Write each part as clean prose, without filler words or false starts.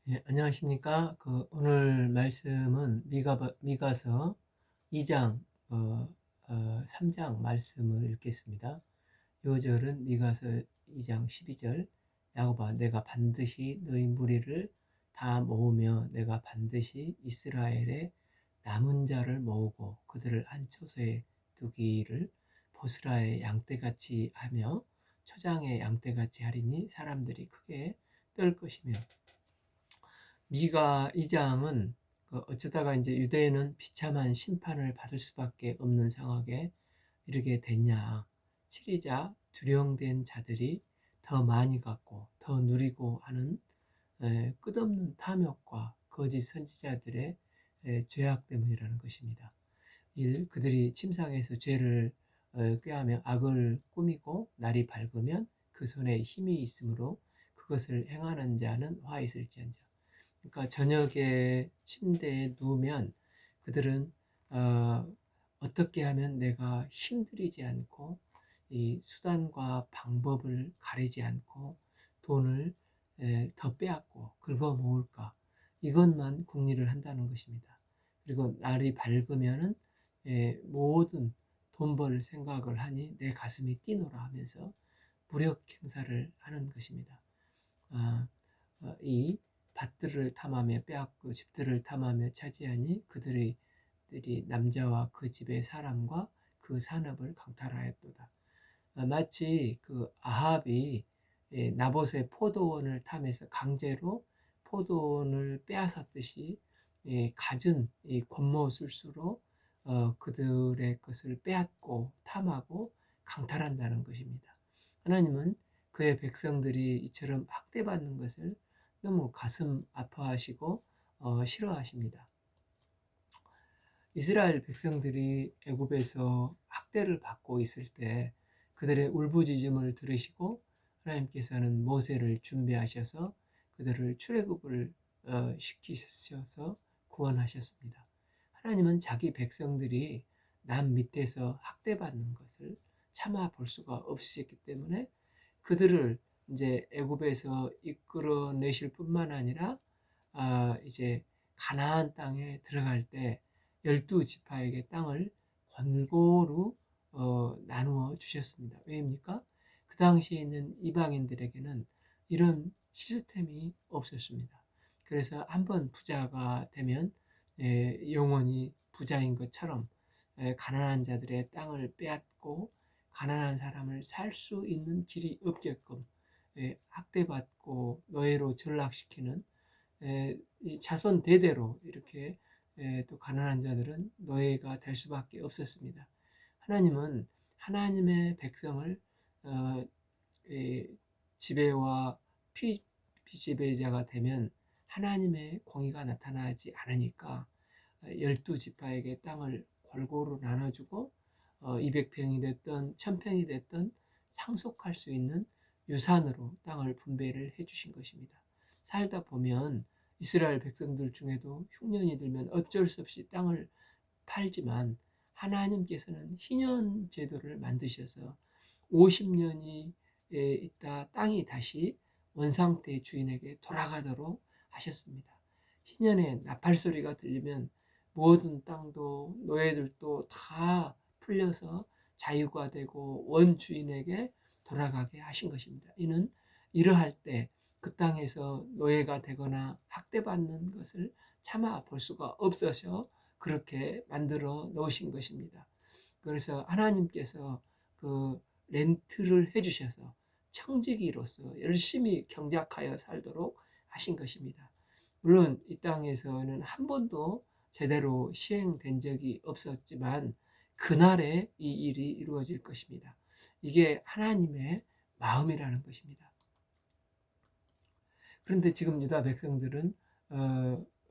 예, 안녕하십니까? 오늘 말씀은 미가서 2장, 3장 말씀을 읽겠습니다. 요절은 미가서 2장 12절, 야곱아, 내가 반드시 너희 무리를 다 모으며 내가 반드시 이스라엘의 남은 자를 모으고 그들을 한 처소에 두기를 보스라의 양떼같이 하며 초장의 양떼같이 하리니 사람들이 크게 떨 것이며. 미가 2장은 어쩌다가 이제 유대인은 비참한 심판을 받을 수밖에 없는 상황에 이르게 됐냐. 치리자 두령된 자들이 더 많이 갖고 더 누리고 하는 끝없는 탐욕과 거짓 선지자들의 죄악 때문이라는 것입니다. 1. 그들이 침상에서 죄를 꾀하며 악을 꾸미고 날이 밝으면 그 손에 힘이 있으므로 그것을 행하는 자는 화 있을지언정. 그러니까 저녁에 침대에 누우면 그들은 어떻게 하면 내가 힘들이지 않고 이 수단과 방법을 가리지 않고 돈을 더 빼앗고 긁어 모을까, 이것만 궁리를 한다는 것입니다. 그리고 날이 밝으면은 모든 돈 벌 생각을 하니 내 가슴이 뛰노라 하면서 무력 행사를 하는 것입니다. 아, 이 밭들을 탐하며 빼앗고 집들을 탐하며 차지하니 그들이 남자와 그 집의 사람과 그 산업을 강탈하였도다. 마치 그 아합이 나봇의 포도원을 탐해서 강제로 포도원을 빼앗았듯이 갖은 이 권모술수로 그들의 것을 빼앗고 탐하고 강탈한다는 것입니다. 하나님은 그의 백성들이 이처럼 학대받는 것을 너무 가슴 아파하시고 싫어하십니다. 이스라엘 백성들이 애굽에서 학대를 받고 있을 때 그들의 울부짖음을 들으시고 하나님께서는 모세를 준비하셔서 그들을 출애굽을 시키셔서 구원하셨습니다. 하나님은 자기 백성들이 남 밑에서 학대받는 것을 참아 볼 수가 없으셨기 때문에 그들을 이제 애굽에서 이끌어내실 뿐만 아니라 이제 가나안 땅에 들어갈 때 12지파에게 땅을 골고루 나누어 주셨습니다. 왜입니까? 그 당시에 있는 이방인들에게는 이런 시스템이 없었습니다. 그래서 한번 부자가 되면 영원히 부자인 것처럼 가난한 자들의 땅을 빼앗고 가난한 사람을 살 수 있는 길이 없게끔 학대받고 노예로 전락시키는 이 자손 대대로 이렇게 또 가난한 자들은 노예가 될 수밖에 없었습니다. 하나님은 하나님의 백성을 어, 지배와 피지배자가 되면 하나님의 공의가 나타나지 않으니까 12지파에게 땅을 골고루 나눠주고 200평이 됐든 1000평이 됐든 상속할 수 있는 유산으로 땅을 분배를 해주신 것입니다. 살다 보면 이스라엘 백성들 중에도 흉년이 들면 어쩔 수 없이 땅을 팔지만 하나님께서는 희년 제도를 만드셔서 50년이 있다 땅이 다시 원상태의 주인에게 돌아가도록 하셨습니다. 희년의 나팔 소리가 들리면 모든 땅도 노예들도 다 풀려서 자유가 되고 원주인에게 돌아가게 하신 것입니다. 이는 이러할 때 그 땅에서 노예가 되거나 학대받는 것을 참아 볼 수가 없어서 그렇게 만들어 놓으신 것입니다. 그래서 하나님께서 그 렌트를 해주셔서 청지기로서 열심히 경작하여 살도록 하신 것입니다. 물론 이 땅에서는 한 번도 제대로 시행된 적이 없었지만 그날에 이 일이 이루어질 것입니다. 이게 하나님의 마음이라는 것입니다. 그런데 지금 유다 백성들은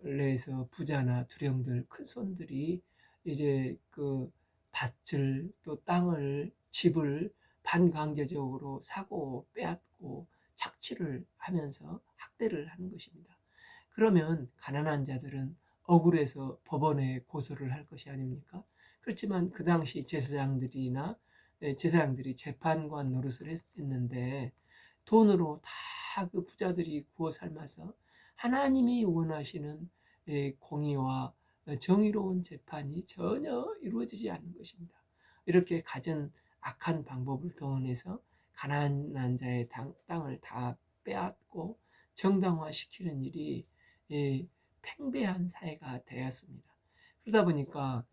원래에서 부자나 두령들 큰 손들이 이제 그 밭을 또 땅을 집을 반강제적으로 사고 빼앗고 착취를 하면서 학대를 하는 것입니다. 그러면 가난한 자들은 억울해서 법원에 고소를 할 것이 아닙니까? 그렇지만 그 당시 제사장들이 재판관 노릇을 했는데 돈으로 다 그 부자들이 구워 삶아서 하나님이 원하시는 공의와 정의로운 재판이 전혀 이루어지지 않는 것입니다. 이렇게 갖은 악한 방법을 동원해서 가난한 자의 땅을 다 빼앗고 정당화시키는 일이 팽배한 사회가 되었습니다. 그러다 보니까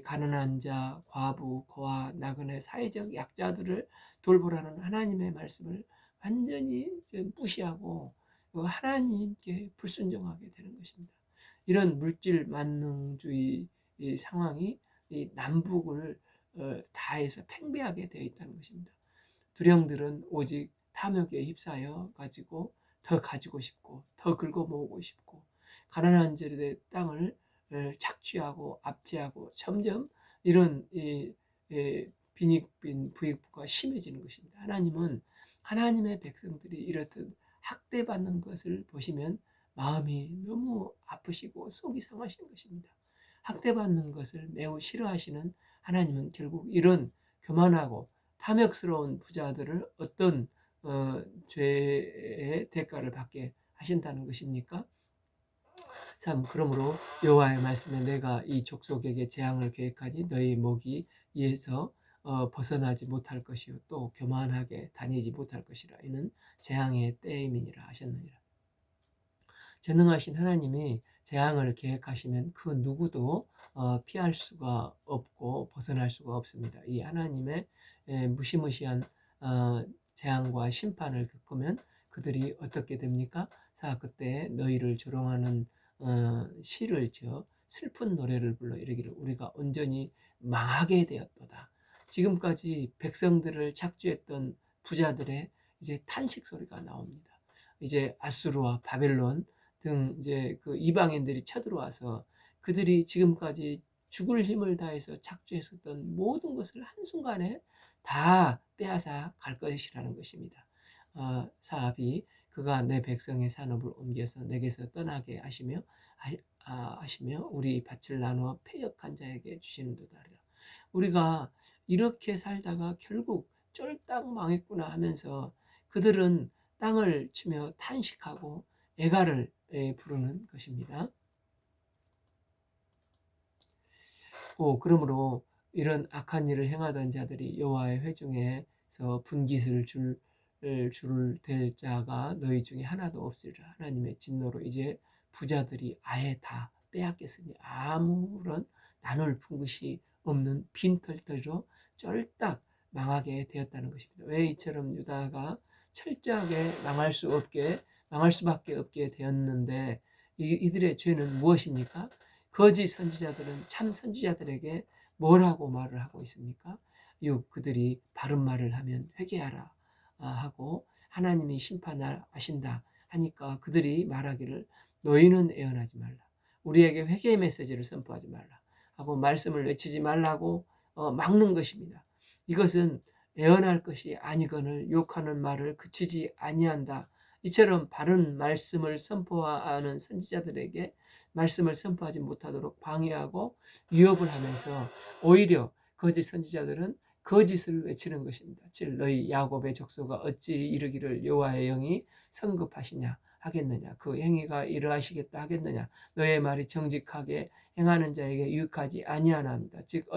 가난한 자, 과부, 고아, 나그네, 사회적 약자들을 돌보라는 하나님의 말씀을 완전히 무시하고 하나님께 불순종하게 되는 것입니다. 이런 물질 만능주의 상황이 남북을 다해서 팽배하게 되어 있다는 것입니다. 두령들은 오직 탐욕에 휩싸여 가지고 더 가지고 싶고 더 긁어 모으고 싶고 가난한 자들의 땅을 착취하고 압제하고 점점 이런 빈익빈 부익부가 심해지는 것입니다. 하나님은 하나님의 백성들이 이렇듯 학대받는 것을 보시면 마음이 너무 아프시고 속이 상하신 것입니다. 학대받는 것을 매우 싫어하시는 하나님은 결국 이런 교만하고 탐욕스러운 부자들을 어떤 죄의 대가를 받게 하신다는 것입니까? 참 그러므로 여호와의 말씀에 내가 이 족속에게 재앙을 계획하니 너희 목이 이에서 벗어나지 못할 것이요 또 교만하게 다니지 못할 것이라 이는 재앙의 때임이니라 하셨느니라. 전능하신 하나님이 재앙을 계획하시면 그 누구도 피할 수가 없고 벗어날 수가 없습니다. 이 하나님의 무시무시한 재앙과 심판을 겪으면 그들이 어떻게 됩니까? 자, 그때 너희를 조롱하는 시를 지어 슬픈 노래를 불러 이르기를 우리가 온전히 망하게 되었도다. 지금까지 백성들을 착취했던 부자들의 이제 탄식 소리가 나옵니다. 이제 아수르와 바벨론 등 이제 그 이방인들이 쳐들어와서 그들이 지금까지 죽을 힘을 다해서 착취했었던 모든 것을 한순간에 다 빼앗아 갈 것이라는 것입니다. 사압이 그가 내 백성의 산업을 옮겨서 내게서 떠나게 하시며 우리 밭을 나누어 패역한 자에게 주시는도다. 우리가 이렇게 살다가 결국 쫄딱 망했구나 하면서 그들은 땅을 치며 탄식하고 애가를 부르는 것입니다. 그러므로 이런 악한 일을 행하던 자들이 여호와의 회중에서 분깃을 줄을 댈 자가 너희 중에 하나도 없으리라. 하나님의 진노로 이제 부자들이 아예 다 빼앗겼으니 아무런 나눌 분깃이 없는 빈털터리로 쫄딱 망하게 되었다는 것입니다. 왜 이처럼 유다가 철저하게 망할 수밖에 없게 되었는데 이들의 죄는 무엇입니까? 거짓 선지자들은 참 선지자들에게 뭐라고 말을 하고 있습니까? 그들이 바른 말을 하면 회개하라 하고 하나님이 심판하신다 하니까 그들이 말하기를 너희는 애언하지 말라. 우리에게 회개의 메시지를 선포하지 말라 하고 말씀을 외치지 말라고 막는 것입니다. 이것은 애언할 것이 아니거늘 욕하는 말을 그치지 아니한다. 이처럼 바른 말씀을 선포하는 선지자들에게 말씀을 선포하지 못하도록 방해하고 위협을 하면서 오히려 거짓 선지자들은 거짓을 외치는 것입니다. 즉 너희 야곱의 족속아 어찌 이르기를 여호와의 영이 성급하시냐 하겠느냐 그 행위가 이러하시겠다 하겠느냐 너의 말이 정직하게 행하는 자에게 유익하지 아니하나입니다. 즉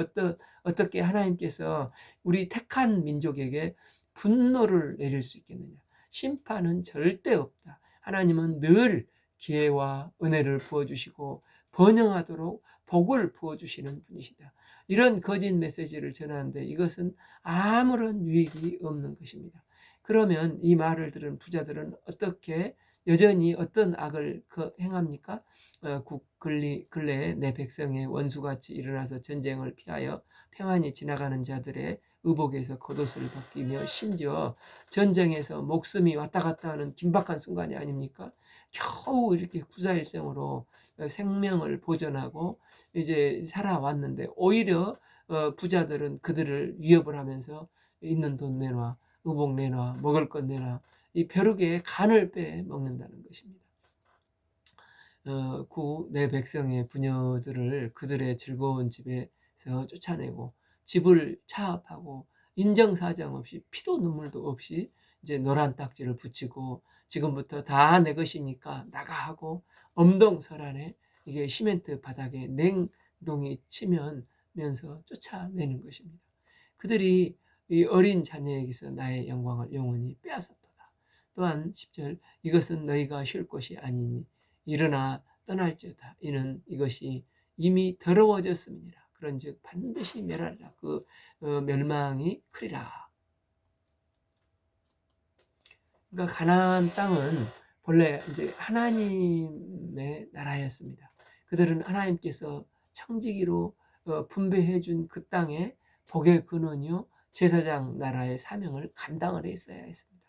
어떻게 하나님께서 우리 택한 민족에게 분노를 내릴 수 있겠느냐. 심판은 절대 없다. 하나님은 늘 기회와 은혜를 부어주시고 번영하도록 복을 부어주시는 분이시다. 이런 거짓 메시지를 전하는데 이것은 아무런 유익이 없는 것입니다. 그러면 이 말을 들은 부자들은 어떻게 여전히 어떤 악을 행합니까? 근래에 내 백성의 원수같이 일어나서 전쟁을 피하여 평안히 지나가는 자들의 의복에서 겉옷을 벗기며 심지어 전쟁에서 목숨이 왔다 갔다 하는 긴박한 순간이 아닙니까? 겨우 이렇게 구사일생으로 생명을 보존하고 이제 살아왔는데 오히려 부자들은 그들을 위협을 하면서 있는 돈 내놔, 의복 내놔, 먹을 것 내놔 이 벼룩의 간을 빼 먹는다는 것입니다. 내 백성의 부녀들을 그들의 즐거운 집에서 쫓아내고 집을 차압하고 인정사정 없이 피도 눈물도 없이 이제 노란 딱지를 붙이고 지금부터 다 내 것이니까 나가 하고 엄동설안에 이게 시멘트 바닥에 냉동이 치면서 쫓아내는 것입니다. 그들이 이 어린 자녀에게서 나의 영광을 영원히 빼앗았도다. 또한 10절 이것은 너희가 쉴 곳이 아니니 일어나 떠날지어다. 이는 이것이 이미 더러워졌음이니라. 그런즉 반드시 멸하리라. 그 멸망이 크리라. 그러니까 가나안 땅은 본래 이제 하나님의 나라였습니다. 그들은 하나님께서 청지기로 분배해 준 그 땅에 복의 근원이요 제사장 나라의 사명을 감당을 했어야 했습니다.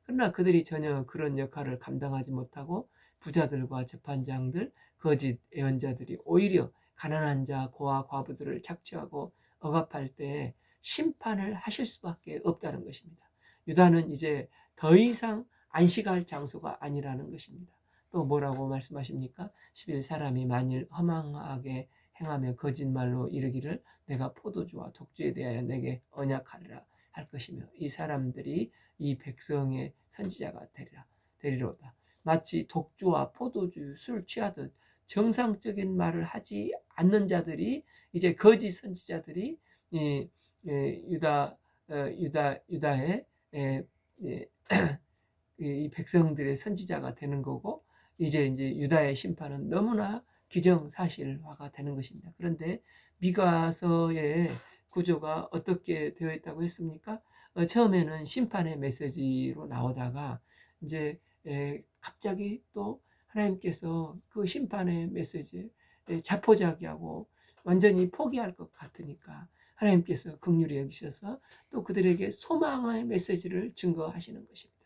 그러나 그들이 전혀 그런 역할을 감당하지 못하고 부자들과 재판장들, 거짓 예언자들이 오히려 가난한 자, 고아, 과부들을 착취하고 억압할 때 심판을 하실 수밖에 없다는 것입니다. 유다는 이제 더 이상 안식할 장소가 아니라는 것입니다. 또 뭐라고 말씀하십니까? 11 사람이 만일 허망하게 행하며 거짓말로 이르기를 내가 포도주와 독주에 대하여 내게 언약하리라 할 것이며 이 사람들이 이 백성의 선지자가 되리로다. 마치 독주와 포도주, 술 취하듯 정상적인 말을 하지 않는 자들이 이제 거짓 선지자들이 유다의 이 백성들의 선지자가 되는 거고 이제 유다의 심판은 너무나 기정사실화가 되는 것입니다. 그런데 미가서의 구조가 어떻게 되어 있다고 했습니까? 처음에는 심판의 메시지로 나오다가 이제 갑자기 또 하나님께서 그 심판의 메시지에 자포자기하고 완전히 포기할 것 같으니까 하나님께서 긍휼히 여기셔서 또 그들에게 소망의 메시지를 증거하시는 것입니다.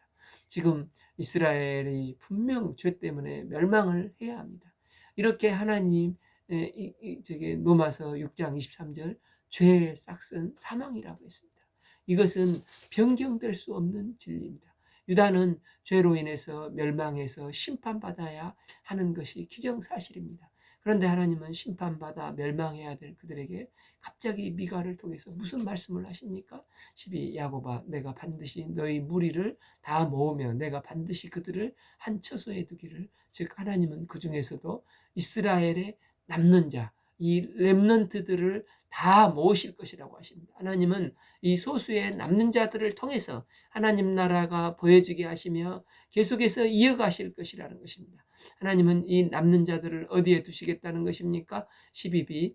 지금 이스라엘이 분명 죄 때문에 멸망을 해야 합니다. 이렇게 하나님 로마서 6장 23절 죄의 싹은 사망이라고 했습니다. 이것은 변경될 수 없는 진리입니다. 유다는 죄로 인해서 멸망해서 심판받아야 하는 것이 기정사실입니다. 그런데 하나님은 심판받아 멸망해야 될 그들에게 갑자기 미가를 통해서 무슨 말씀을 하십니까? 12 야곱아 내가 반드시 너희 무리를 다 모으며 내가 반드시 그들을 한 처소에 두기를 즉 하나님은 그 중에서도 이스라엘의 남는 자, 이 렘넌트들을 다 모으실 것이라고 하십니다. 하나님은 이 소수의 남는 자들을 통해서 하나님 나라가 보여지게 하시며 계속해서 이어가실 것이라는 것입니다. 하나님은 이 남는 자들을 어디에 두시겠다는 것입니까? 12비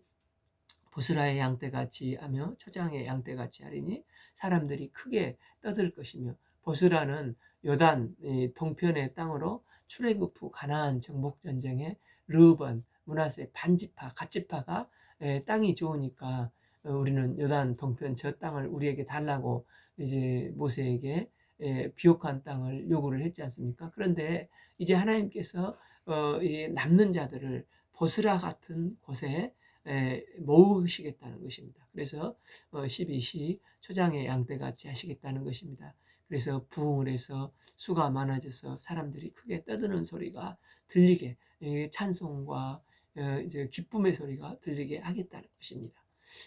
보스라의 양떼같이 하며 초장의 양떼같이 하리니 사람들이 크게 떠들 것이며 보스라는 요단 동편의 땅으로 출애굽 후 가나안 정복 전쟁에 르우번, 므낫세 반지파, 갓지파가 땅이 좋으니까 우리는 요단 동편 저 땅을 우리에게 달라고 이제 모세에게 비옥한 땅을 요구를 했지 않습니까? 그런데 이제 하나님께서 이제 남는 자들을 보스라 같은 곳에 모으시겠다는 것입니다. 그래서 12시 초장의 양떼같이 하시겠다는 것입니다. 그래서 부흥을 해서 수가 많아져서 사람들이 크게 떠드는 소리가 들리게 찬송과 이제 기쁨의 소리가 들리게 하겠다는 것입니다.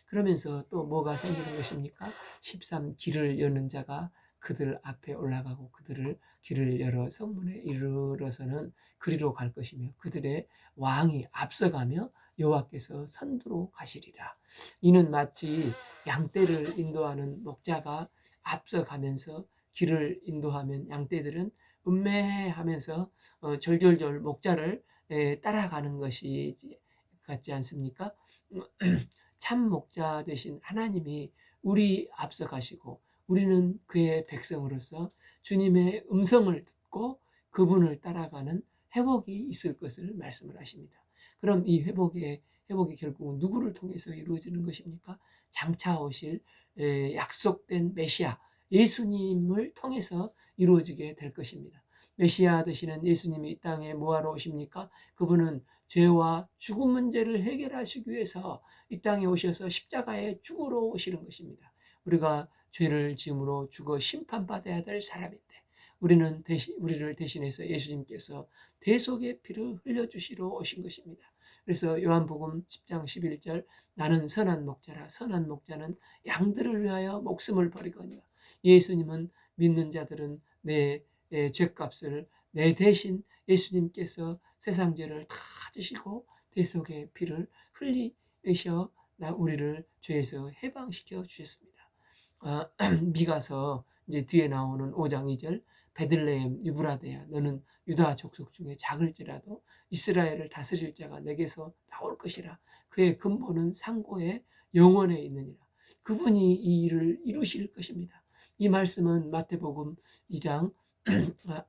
그러면서 또 뭐가 생기는 것입니까? 13 길을 여는 자가 그들 앞에 올라가고 그들을 길을 열어 성문에 이르러서는 그리로 갈 것이며 그들의 왕이 앞서가며 여호와께서 선두로 가시리라. 이는 마치 양떼를 인도하는 목자가 앞서가면서 길을 인도하면 양떼들은 음매하면서 졸졸졸 목자를 따라가는 것이 같지 않습니까? 참 목자 되신 하나님이 우리 앞서 가시고 우리는 그의 백성으로서 주님의 음성을 듣고 그분을 따라가는 회복이 있을 것을 말씀을 하십니다. 그럼 이 회복이 결국은 누구를 통해서 이루어지는 것입니까? 장차 오실 약속된 메시아 예수님을 통해서 이루어지게 될 것입니다. 메시아 되시는 예수님이 이 땅에 뭐하러 오십니까? 그분은 죄와 죽음 문제를 해결하시기 위해서 이 땅에 오셔서 십자가에 죽으러 오시는 것입니다. 우리가 죄를 지음으로 죽어 심판받아야 될 사람인데 우리를 대신해서 예수님께서 대속의 피를 흘려주시러 오신 것입니다. 그래서 요한복음 10장 11절 나는 선한 목자라 선한 목자는 양들을 위하여 목숨을 버리거니와 예수님은 믿는 자들은 내 죄값을 내 대신 예수님께서 세상 죄를 다 지시고 대속의 피를 흘리셔 우리를 죄에서 해방시켜 주셨습니다. 아, 미가서 이제 뒤에 나오는 5장 2절, 베들레헴 유브라데야 너는 유다 족속 중에 작을지라도 이스라엘을 다스릴 자가 내게서 나올 것이라. 그의 근본은 상고의 영원에 있느니라. 그분이 이 일을 이루실 것입니다. 이 말씀은 마태복음 2장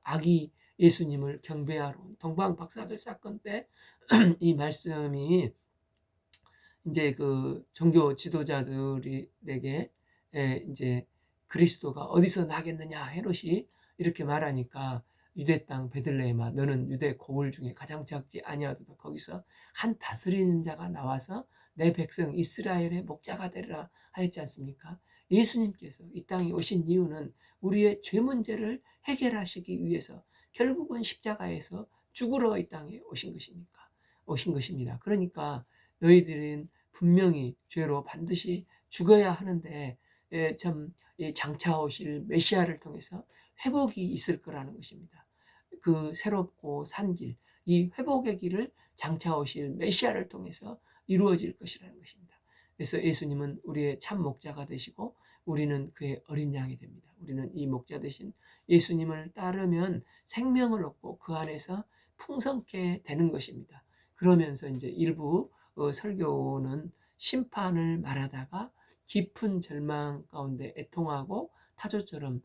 아기 예수님을 경배하러 온 동방 박사들 사건 때 이 말씀이 이제 그 종교 지도자들에게 이제 그리스도가 어디서 나겠느냐 헤롯이 이렇게 말하니까 유대 땅 베들레헴아 너는 유대 고을 중에 가장 작지 아니하도다 거기서 한 다스리는 자가 나와서 내 백성 이스라엘의 목자가 되리라 하였지 않습니까? 예수님께서 이 땅에 오신 이유는 우리의 죄 문제를 해결하시기 위해서 결국은 십자가에서 죽으러 이 땅에 오신 것입니다. 그러니까 너희들은 분명히 죄로 반드시 죽어야 하는데 참 장차 오실 메시아를 통해서 회복이 있을 거라는 것입니다. 그 새롭고 산 길, 이 회복의 길을 장차 오실 메시아를 통해서 이루어질 것이라는 것입니다. 그래서 예수님은 우리의 참 목자가 되시고 우리는 그의 어린 양이 됩니다. 우리는 이 목자 되신 예수님을 따르면 생명을 얻고 그 안에서 풍성케 되는 것입니다. 그러면서 이제 일부 설교는 심판을 말하다가 깊은 절망 가운데 애통하고 타조처럼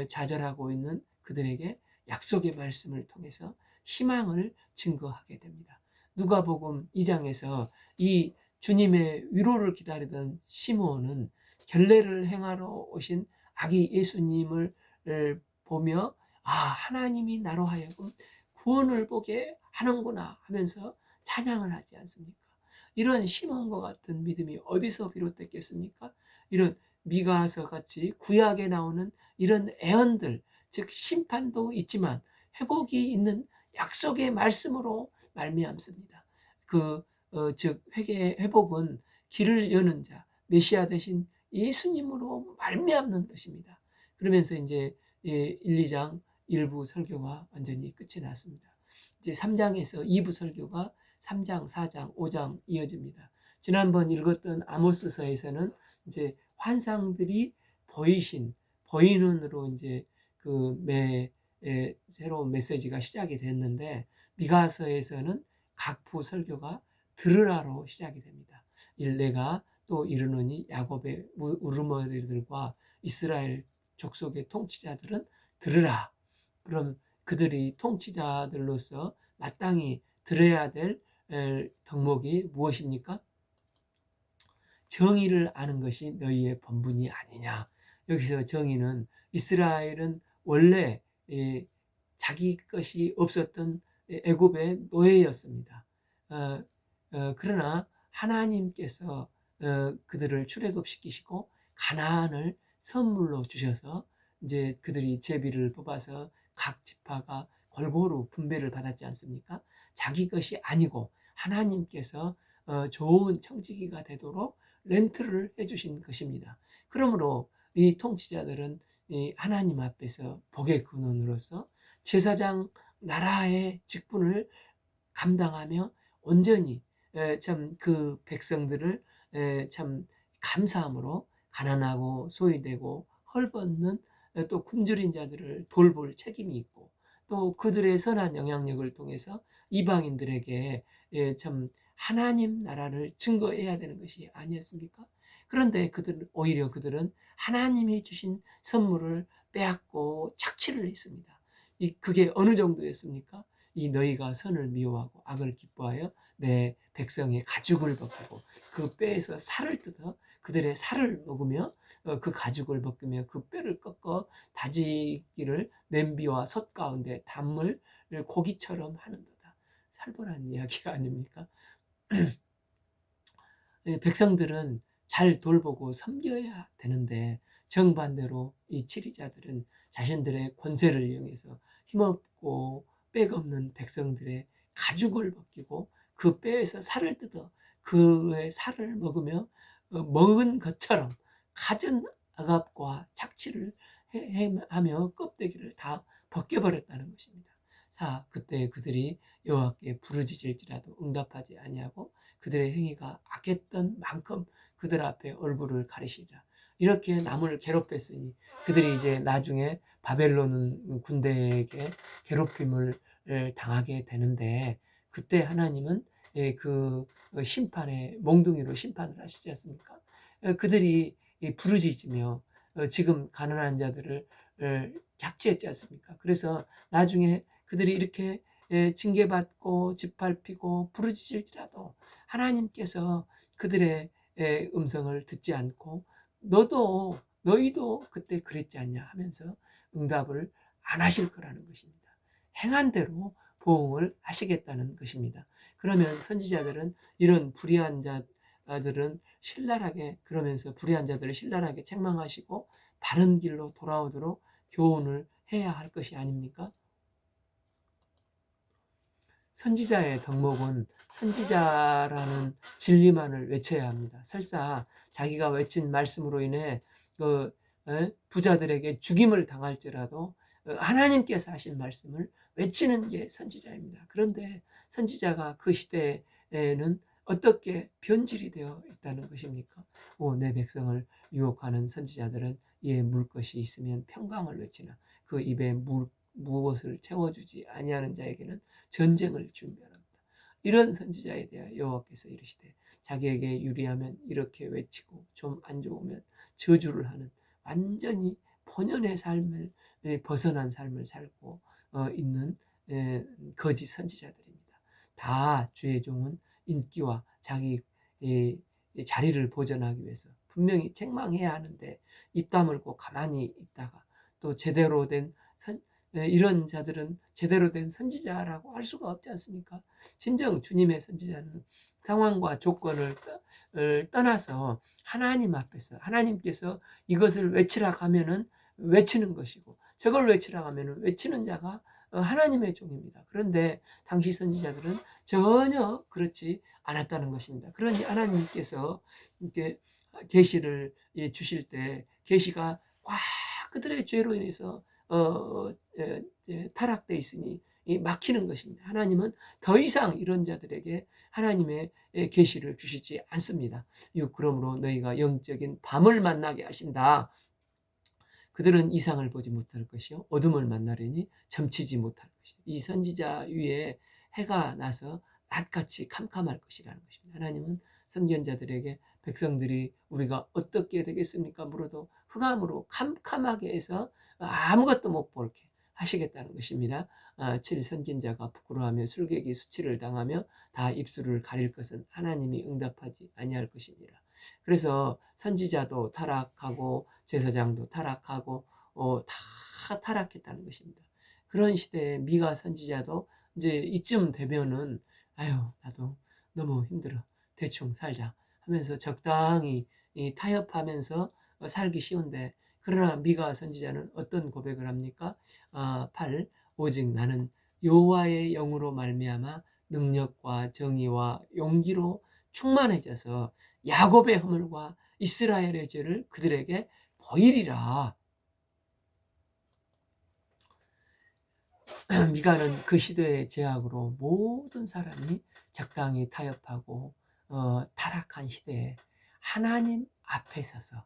좌절하고 있는 그들에게 약속의 말씀을 통해서 희망을 증거하게 됩니다. 누가복음 2장에서 이 주님의 위로를 기다리던 시므온은 결례를 행하러 오신 아기 예수님을 보며 하나님이 나로 하여금 구원을 보게 하는구나 하면서 찬양을 하지 않습니까? 이런 시몬과 같은 믿음이 어디서 비롯됐겠습니까? 이런 미가서 같이 구약에 나오는 이런 애언들, 즉 심판도 있지만 회복이 있는 약속의 말씀으로 말미암습니다. 즉 회복은 길을 여는 자, 메시아 대신 예수님으로 말미암는 것입니다. 그러면서 이제 1, 2장 일부 설교가 완전히 끝이 났습니다. 이제 3장에서 2부 설교가 3장, 4장, 5장 이어집니다. 지난번 읽었던 아모스서에서는 이제 환상들이 보이는으로 이제 새로운 메시지가 시작이 됐는데 미가서에서는 각부 설교가 들으라로 시작이 됩니다. 내가 또 이르노니 야곱의 우르머리들과 이스라엘 족속의 통치자들은 들으라. 그럼 그들이 통치자들로서 마땅히 들어야 될 덕목이 무엇입니까? 정의를 아는 것이 너희의 본분이 아니냐. 여기서 정의는 이스라엘은 원래 자기 것이 없었던 애굽의 노예였습니다. 그러나 하나님께서 그들을 출애굽시키시고 가나안을 선물로 주셔서 이제 그들이 제비를 뽑아서 각 지파가 골고루 분배를 받았지 않습니까? 자기 것이 아니고 하나님께서 좋은 청지기가 되도록 렌트를 해주신 것입니다. 그러므로 이 통치자들은 하나님 앞에서 복의 근원으로서 제사장 나라의 직분을 감당하며 온전히 참 그 백성들을 참 감사함으로 가난하고 소외되고 헐벗는 또 굶주린 자들을 돌볼 책임이 있고 또 그들의 선한 영향력을 통해서 이방인들에게 참 하나님 나라를 증거해야 되는 것이 아니었습니까? 그런데 오히려 그들은 하나님이 주신 선물을 빼앗고 착취를 했습니다. 그게 어느 정도였습니까? 이 너희가 선을 미워하고 악을 기뻐하여 내 백성의 가죽을 벗기고 그 뼈에서 살을 뜯어 그들의 살을 먹으며 그 가죽을 벗기며 그 뼈를 꺾어 다지기를 냄비와 솥 가운데 단물 고기처럼 하는도다. 살벌한 이야기 아닙니까? 백성들은 잘 돌보고 섬겨야 되는데 정반대로 이 치리자들은 자신들의 권세를 이용해서 힘없고 빽 없는 백성들의 가죽을 벗기고 그 뼈에서 살을 뜯어 그의 살을 먹으며 먹은 것처럼 갖은 악압과 착취를 하며 껍데기를 다 벗겨버렸다는 것입니다. 그때 그들이 여호와께 부르짖을지라도 응답하지 아니하고 그들의 행위가 악했던 만큼 그들 앞에 얼굴을 가리시리라. 이렇게 남을 괴롭혔으니 그들이 이제 나중에 바벨론 군대에게 괴롭힘을 당하게 되는데, 그때 하나님은 그 심판에 몽둥이로 심판을 하시지 않습니까? 그들이 부르짖으며 지금 가난한 자들을 착취했지 않습니까? 그래서 나중에 그들이 이렇게 징계받고 짓밟히고 부르짖을지라도 하나님께서 그들의 음성을 듣지 않고 너희도 그때 그랬지 않냐 하면서 응답을 안 하실 거라는 것입니다. 행한 대로 보응을 하시겠다는 것입니다. 그러면 선지자들은 이런 불의한 자들은 신랄하게, 그러면서 불의한 자들을 신랄하게 책망하시고 바른 길로 돌아오도록 교훈을 해야 할 것이 아닙니까? 선지자의 덕목은 선지자라는 진리만을 외쳐야 합니다. 설사 자기가 외친 말씀으로 인해 그 부자들에게 죽임을 당할지라도 하나님께서 하신 말씀을 외치는 게 선지자입니다. 그런데 선지자가 그 시대에는 어떻게 변질이 되어 있다는 것입니까? 내 백성을 유혹하는 선지자들은 이에 물 것이 있으면 평강을 외치나 그 입에 무엇을 채워주지 아니하는 자에게는 전쟁을 준비하랍니다. 이런 선지자에 대하여 여호와께서 이르시되 자기에게 유리하면 이렇게 외치고 좀 안 좋으면 저주를 하는 완전히 본연의 삶을 벗어난 삶을 살고 있는 거짓 선지자들입니다. 다 주의 종은 인기와 자기 자리를 보존하기 위해서 분명히 책망해야 하는데 입 다물고 가만히 있다가 또 제대로 된 이런 자들은 제대로 된 선지자라고 할 수가 없지 않습니까? 진정 주님의 선지자는 상황과 조건을 떠나서 하나님 앞에서 하나님께서 이것을 외치라 하면은 외치는 것이고 저걸 외치라 하면은 외치는 자가 하나님의 종입니다. 그런데 당시 선지자들은 전혀 그렇지 않았다는 것입니다. 그러니 하나님께서 이렇게 계시를 주실 때 계시가 꽉 그들의 죄로 인해서 타락돼 있으니 막히는 것입니다. 하나님은 더 이상 이런 자들에게 하나님의 계시를 주시지 않습니다. 그러므로 너희가 영적인 밤을 만나게 하신다. 그들은 이상을 보지 못할 것이요 어둠을 만나려니 점치지 못할 것이요 이 선지자 위에 해가 나서 낮같이 캄캄할 것이라는 것입니다. 하나님은 선견자들에게 백성들이 우리가 어떻게 되겠습니까 물어도 흑암으로 캄캄하게 해서 아무것도 못 보게 하시겠다는 것입니다. 7 선견자가 부끄러워하며 술객이 수치를 당하며 다 입술을 가릴 것은 하나님이 응답하지 아니할 것입니다. 그래서 선지자도 타락하고 제사장도 타락하고 다 타락했다는 것입니다. 그런 시대에 미가 선지자도 이제 이쯤 되면은 나도 너무 힘들어 대충 살자 하면서 적당히 타협하면서 살기 쉬운데, 그러나 미가 선지자는 어떤 고백을 합니까? 8 오직 나는 여호와의 영으로 말미암아 능력과 정의와 용기로 충만해져서 야곱의 허물과 이스라엘의 죄를 그들에게 보이리라. 미가는 그 시대의 제약으로 모든 사람이 적당히 타협하고 타락한 시대에 하나님 앞에 서서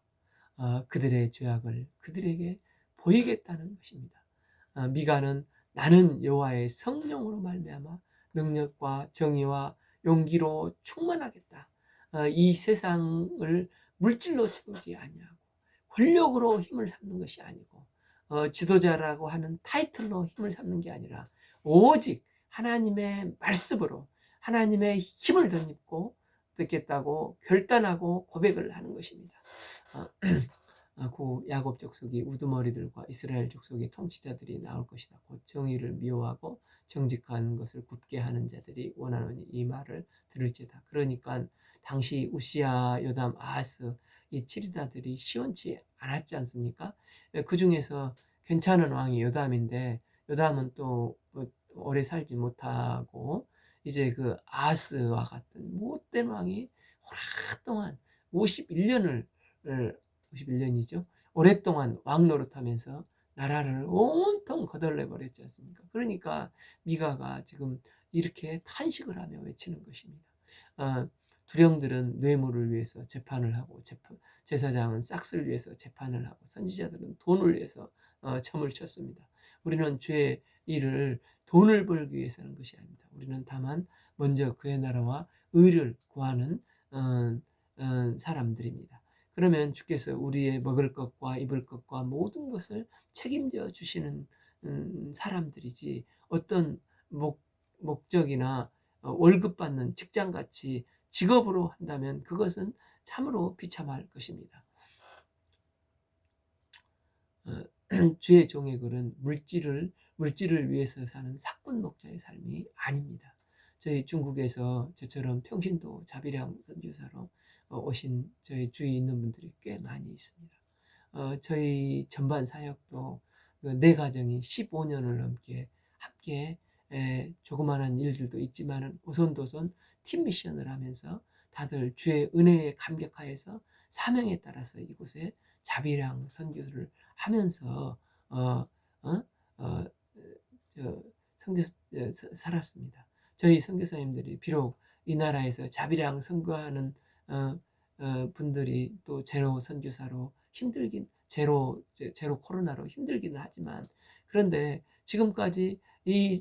그들의 죄악을 그들에게 보이겠다는 것입니다. 미가는 나는 여호와의 성령으로 말미암아 능력과 정의와 용기로 충만하겠다. 이 세상을 물질로 채우지 아니하고 권력으로 힘을 삼는 것이 아니고 지도자라고 하는 타이틀로 힘을 삼는 게 아니라 오직 하나님의 말씀으로 하나님의 힘을 덧입고 듣겠다고 결단하고 고백을 하는 것입니다. 그 야곱 족속이 우두머리들과 이스라엘 족속의 통치자들이 나올 것이다. 곧 정의를 미워하고 정직한 것을 굳게 하는 자들이 원하노니 이 말을 들을지다. 그러니까 당시 우시야, 요담, 아하스 이 7위다들이 시원치 않았지 않습니까? 그 중에서 괜찮은 왕이 요담인데 요담은 또 오래 살지 못하고 이제 그 아하스와 같은 못된 왕이 오랫동안 51년을 51년이죠. 오랫동안 왕 노릇하면서 나라를 온통 거덜내 버렸지 않습니까? 그러니까 미가가 지금 이렇게 탄식을 하며 외치는 것입니다. 어, 두령들은 뇌물을 위해서 재판을 하고 제사장은 싹스를 위해서 재판을 하고 선지자들은 돈을 위해서 점을 쳤습니다. 우리는 죄의 일을 돈을 벌기 위해서 하는 것이 아닙니다. 우리는 다만 먼저 그의 나라와 의를 구하는 사람들입니다. 그러면 주께서 우리의 먹을 것과 입을 것과 모든 것을 책임져 주시는 사람들이지, 어떤 목적이나 월급 받는 직장같이 직업으로 한다면 그것은 참으로 비참할 것입니다. 주의 종의 글은 물질을 위해서 사는 사꾼 목자의 삶이 아닙니다. 저희 중국에서 저처럼 평신도 자비량 선교사로 오신 저희 주위에 있는 분들이 꽤 많이 있습니다. 저희 전반 사역도 내 가정이 15년을 넘게 함께 조그마한 일들도 있지만 오손도손 팀 미션을 하면서 다들 주의 은혜에 감격하여서 사명에 따라서 이곳에 자비량 선교를 하면서 어, 어, 어, 선교 살았습니다. 저희 선교사님들이 비록 이 나라에서 자비량 선교하는 분들이 또 제로 선교사로 힘들긴 제로 코로나로 힘들기는 하지만, 그런데 지금까지 이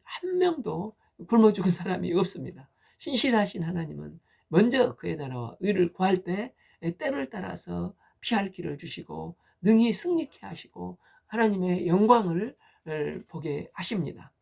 한 명도 굶어 죽은 사람이 없습니다. 신실하신 하나님은 먼저 그의 나라와 의를 구할 때 때를 따라서 피할 길을 주시고 능히 승리케 하시고 하나님의 영광을 보게 하십니다.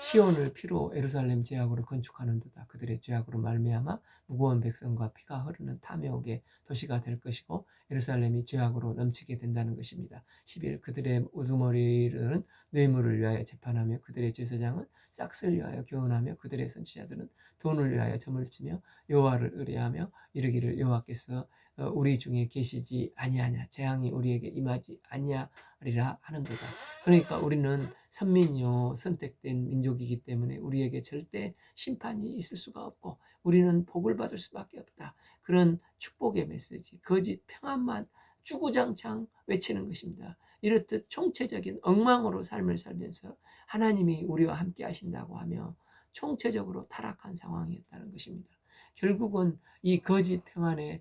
시온을 피로 예루살렘 제약으로 건축하는도다. 그들의 죄악으로 말미암아 무고한 백성과 피가 흐르는 탐욕의 도시가 될 것이고 예루살렘이 죄악으로 넘치게 된다는 것입니다. 11. 그들의 우두머리는 뇌물을 위하여 재판하며 그들의 제사장은 싹스를 위하여 교훈하며 그들의 선지자들은 돈을 위하여 점을 치며 여호와를 의뢰하며 이르기를 여호와께서 우리 중에 계시지 아니하냐, 재앙이 우리에게 임하지 아니하리라 하는도다. 그러니까 우리는 선민이요 선택된 민족이기 때문에 우리에게 절대 심판이 있을 수가 없고 우리는 복을 받을 수밖에 없다. 그런 축복의 메시지, 거짓 평안만 주구장창 외치는 것입니다. 이렇듯 총체적인 엉망으로 삶을 살면서 하나님이 우리와 함께 하신다고 하며 총체적으로 타락한 상황이었다는 것입니다. 결국은 이 거짓 평안에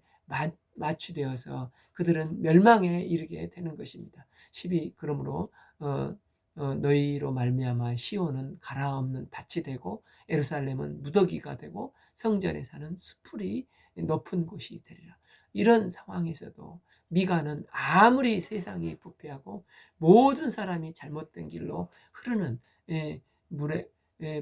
마취되어서 그들은 멸망에 이르게 되는 것입니다. 12. 그러므로 너희로 말미암아 시온은 가라없는 밭이 되고 예루살렘은 무더기가 되고 성전에 사는 수풀이 높은 곳이 되리라. 이런 상황에서도 미가는 아무리 세상이 부패하고 모든 사람이 잘못된 길로 흐르는 물에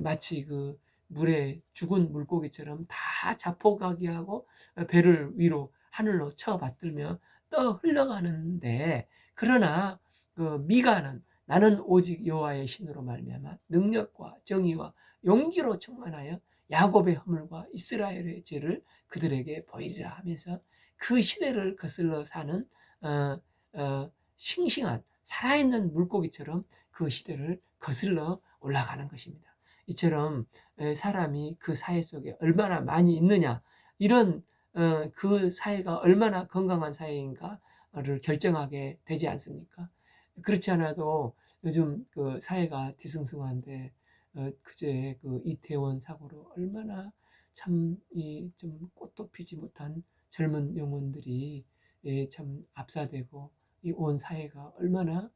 마치 그 물에 죽은 물고기처럼 다 자포가기하고 배를 위로 하늘로 쳐받들며 떠 흘러가는데, 그러나 그 미가는 나는 오직 여호와의 신으로 말미암아 능력과 정의와 용기로 충만하여 야곱의 허물과 이스라엘의 죄를 그들에게 보이리라 하면서 그 시대를 거슬러 사는 싱싱한 살아있는 물고기처럼 그 시대를 거슬러 올라가는 것입니다. 이처럼 사람이 그 사회 속에 얼마나 많이 있느냐, 이런 그 사회가 얼마나 건강한 사회인가를 결정하게 되지 않습니까? 그렇지 않아도 요즘 그 사회가 뒤숭숭한데 그제 그 이태원 사고로 얼마나 참 좀 꽃도 피지 못한 젊은 영혼들이 참 압사되고 이 온 사회가 얼마나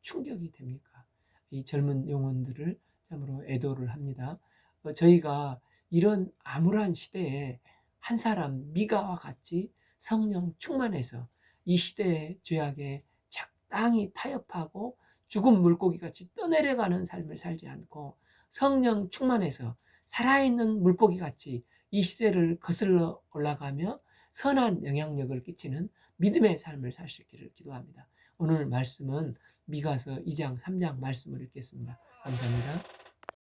충격이 됩니까? 이 젊은 영혼들을 참으로 애도를 합니다. 저희가 이런 암울한 시대에 한 사람 미가와 같이 성령 충만해서 이 시대의 죄악에 적당히 타협하고 죽은 물고기같이 떠내려가는 삶을 살지 않고 성령 충만해서 살아있는 물고기같이 이 시대를 거슬러 올라가며 선한 영향력을 끼치는 믿음의 삶을 살 수 있기를 기도합니다. 오늘 말씀은 미가서 2장 3장 말씀을 읽겠습니다. 감사합니다.